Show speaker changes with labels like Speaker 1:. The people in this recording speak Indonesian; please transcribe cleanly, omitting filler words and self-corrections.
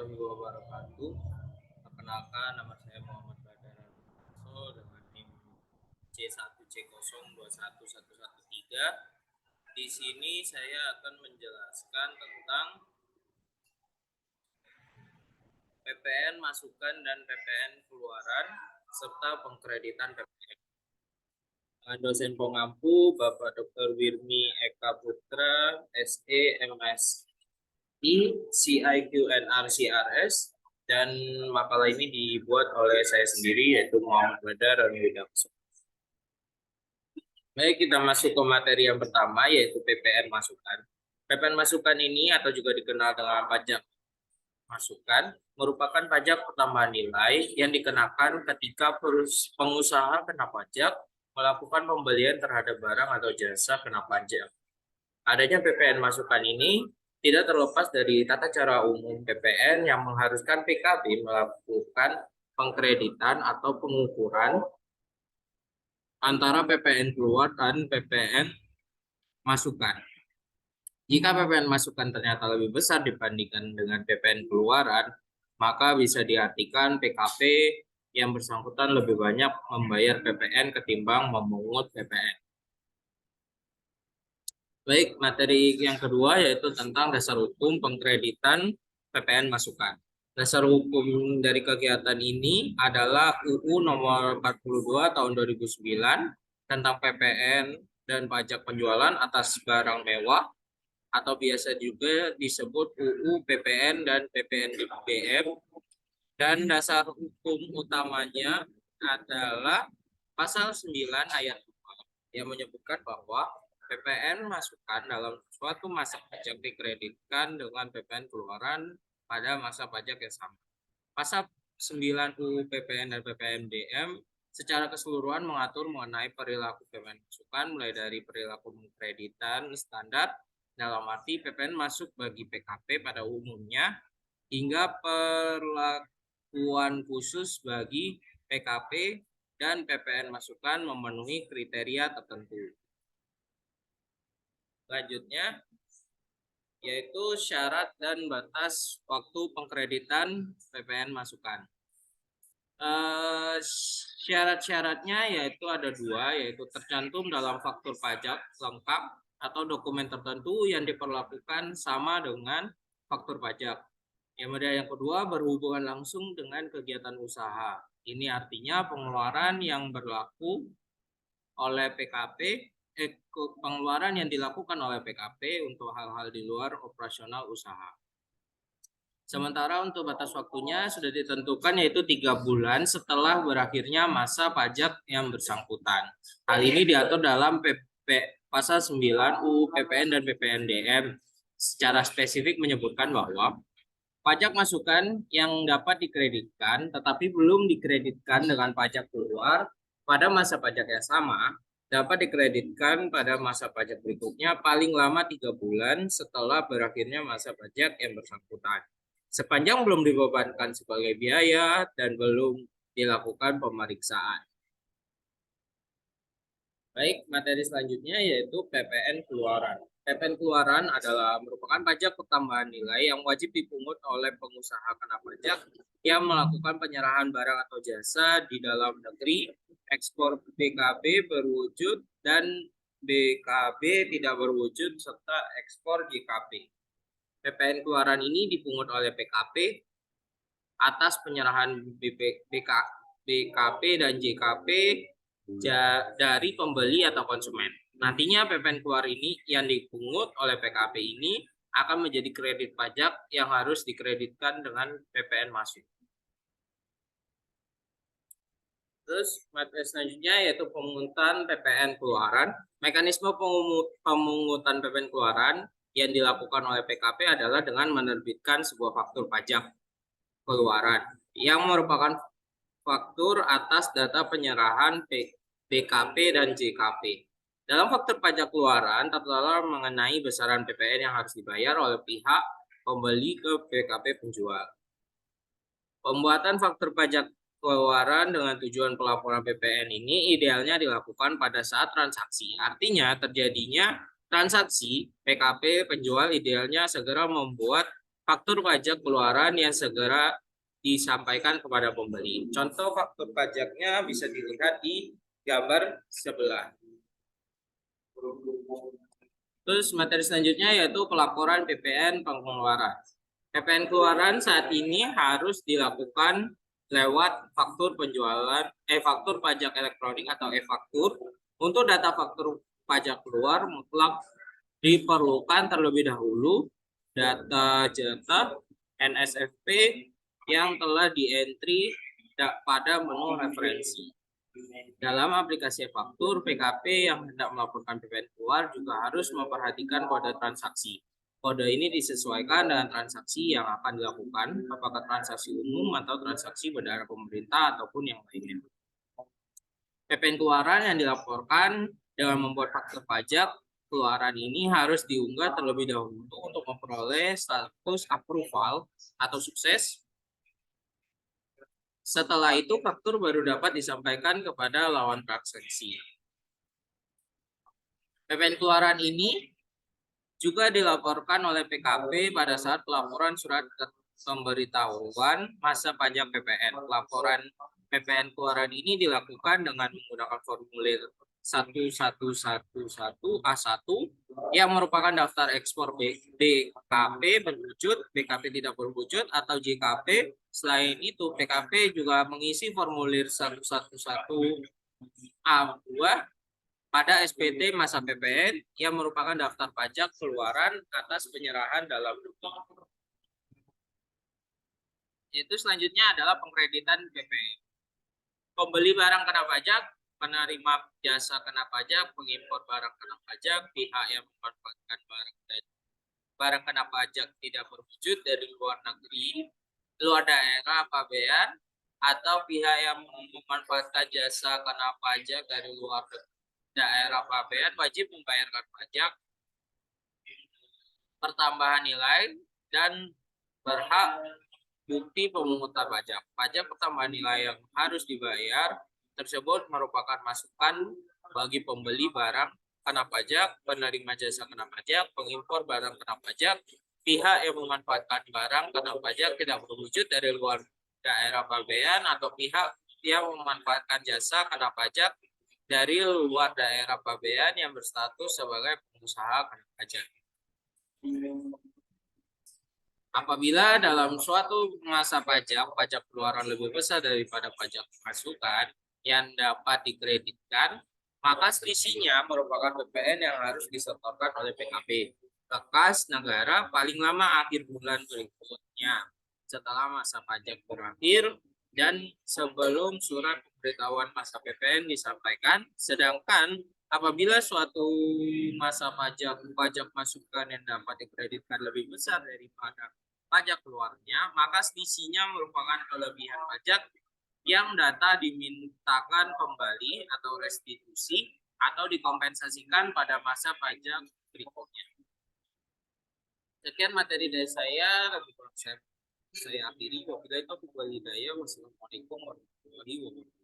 Speaker 1: warahmatullahi wabarakatuh. Perkenalkan, nama saya Muhammad Badar Alfonso dengan NIM C1C021113. Di sini saya akan menjelaskan tentang PPN masukan dan PPN keluaran serta pengkreditan PPN. Dosen pengampu Bapak Dr. Wirmi Eka Putra, SE, MSI, CIQNR, CRS, dan makalah ini dibuat oleh saya sendiri yaitu Muhammad Badar Alfonso. Baik, kita masuk ke materi yang pertama yaitu PPN masukan. PPN masukan ini atau juga dikenal dengan pajak masukan merupakan pajak pertambahan nilai yang dikenakan ketika pengusaha kena pajak melakukan pembelian terhadap barang atau jasa kena pajak. Adanya PPN masukan ini tidak terlepas dari tata cara umum PPN yang mengharuskan PKB melakukan pengkreditan atau pengukuran antara PPN keluar dan PPN masukan. Jika PPN masukan ternyata lebih besar dibandingkan dengan PPN keluaran, maka bisa diartikan PKP yang bersangkutan lebih banyak membayar PPN ketimbang memungut PPN. Baik, materi yang kedua yaitu tentang dasar hukum pengkreditan PPN masukan. Dasar hukum dari kegiatan ini adalah UU nomor 42 tahun 2009 tentang PPN dan pajak penjualan atas barang mewah atau biasa juga disebut UU PPN dan PPNBM, dan dasar hukum utamanya adalah pasal 9 ayat 2 yang menyebutkan bahwa PPN masukan dalam suatu masa pajak dikreditkan dengan PPN keluaran pada masa pajak yang sama. Pasal 9 UU PPN dan PPNBM secara keseluruhan mengatur mengenai perilaku PPN masukan mulai dari perilaku kreditan standar dalam arti PPN masuk bagi PKP pada umumnya hingga perlakuan khusus bagi PKP dan PPN masukan memenuhi kriteria tertentu. Selanjutnya yaitu syarat dan batas waktu pengkreditan PPN masukan. Syarat-syaratnya yaitu ada dua, yaitu tercantum dalam faktur pajak lengkap atau dokumen tertentu yang diperlakukan sama dengan faktur pajak. Kemudian yang kedua berhubungan langsung dengan kegiatan usaha. Ini artinya pengeluaran yang berlaku oleh PKP, pengeluaran yang dilakukan oleh PKP untuk hal-hal di luar operasional usaha. Sementara untuk batas waktunya sudah ditentukan yaitu 3 bulan setelah berakhirnya masa pajak yang bersangkutan. Hal ini diatur dalam pasal 9 UU PPN dan PPNDM. Secara spesifik menyebutkan bahwa pajak masukan yang dapat dikreditkan tetapi belum dikreditkan dengan pajak keluar pada masa pajak yang sama dapat dikreditkan pada masa pajak berikutnya paling lama 3 bulan setelah berakhirnya masa pajak yang bersangkutan, sepanjang belum dibebankan sebagai biaya dan belum dilakukan pemeriksaan. Baik, materi selanjutnya yaitu PPN keluaran. PPN keluaran adalah merupakan pajak pertambahan nilai yang wajib dipungut oleh pengusaha kena pajak yang melakukan penyerahan barang atau jasa di dalam negeri, ekspor BKB berwujud dan BKB tidak berwujud, serta ekspor JKP. PPN keluaran ini dipungut oleh PKP atas penyerahan BKP dan JKP dari pembeli atau konsumen. Nantinya PPN keluar ini yang dipungut oleh PKP ini akan menjadi kredit pajak yang harus dikreditkan dengan PPN masuk. Terus materi selanjutnya yaitu pemungutan PPN keluaran. Mekanisme pemungutan PPN keluaran yang dilakukan oleh PKP adalah dengan menerbitkan sebuah faktur pajak keluaran yang merupakan faktur atas data penyerahan BKP dan JKP. Dalam faktur pajak keluaran tertera mengenai besaran PPN yang harus dibayar oleh pihak pembeli ke BKP penjual. Pembuatan faktur pajak keluaran dengan tujuan pelaporan PPN ini idealnya dilakukan pada saat transaksi. Artinya terjadinya transaksi PKP penjual idealnya segera membuat faktur pajak keluaran yang segera disampaikan kepada pembeli. Contoh faktur pajaknya bisa dilihat di gambar sebelah. Terus materi selanjutnya yaitu pelaporan PPN pengeluaran. PPN keluaran saat ini harus dilakukan lewat faktur penjualan, faktur pajak elektronik atau e-faktur. Untuk data faktur pajak keluar mutlak diperlukan terlebih dahulu data jatah NSFP yang telah di-entry pada menu referensi. Dalam aplikasi faktur, PKP yang hendak melaporkan PPN keluar juga harus memperhatikan kode transaksi. Kode ini disesuaikan dengan transaksi yang akan dilakukan, apakah transaksi umum atau transaksi berdana pemerintah ataupun yang lainnya. PPN keluaran yang dilaporkan dengan membuat faktur pajak keluaran ini harus diunggah terlebih dahulu untuk memperoleh status approval atau sukses. Setelah itu, faktur baru dapat disampaikan kepada lawan transaksi. PPN keluaran ini juga dilaporkan oleh PKP pada saat pelaporan surat pemberitahuan masa pajak PPN. Laporan PPN keluaran ini dilakukan dengan menggunakan formulir 1111A1 yang merupakan daftar ekspor BKP berwujud, BKP tidak berwujud atau JKP. Selain itu, PKP juga mengisi formulir 111A2 pada SPT masa PPN yang merupakan daftar pajak keluaran atas penyerahan dalam bentuk. Itu selanjutnya adalah pengkreditan PPN. Pembeli barang kena pajak, penerima jasa kena pajak, pengimpor barang kena pajak, pihak yang memanfaatkan barang kena pajak tidak berwujud dari luar negeri, luar daerah pabean, atau pihak yang memanfaatkan jasa kena pajak dari luar daerah pabean wajib membayarkan pajak pertambahan nilai dan berhak bukti pemungutan pajak. Pajak pertambahan nilai yang harus dibayar tersebut merupakan masukan bagi pembeli barang kena pajak, penerima jasa kena pajak, pengimpor barang kena pajak, pihak yang memanfaatkan barang kena pajak tidak berwujud dari luar daerah pabean atau pihak yang memanfaatkan jasa kena pajak dari luar daerah pabean yang berstatus sebagai pengusaha kena pajak. Apabila dalam suatu masa pajak, pajak keluaran lebih besar daripada pajak masukan yang dapat dikreditkan, maka selisihnya merupakan PPN yang harus disetorkan oleh PKP ke kas negara paling lama akhir bulan berikutnya setelah masa pajak berakhir dan sebelum surat pemberitahuan masa PPN disampaikan. Sedangkan apabila suatu masa pajak masukan yang dapat dikreditkan lebih besar daripada pajak keluarnya, maka selisihnya merupakan kelebihan pajak yang data dimintakan kembali atau restitusi atau dikompensasikan pada masa pajak berikutnya. Sekian materi dari saya, lebih kurang saya akhiri. Wabillahi taufiq wal hidayah. Wassalamualaikum warahmatullahi wabarakatuh.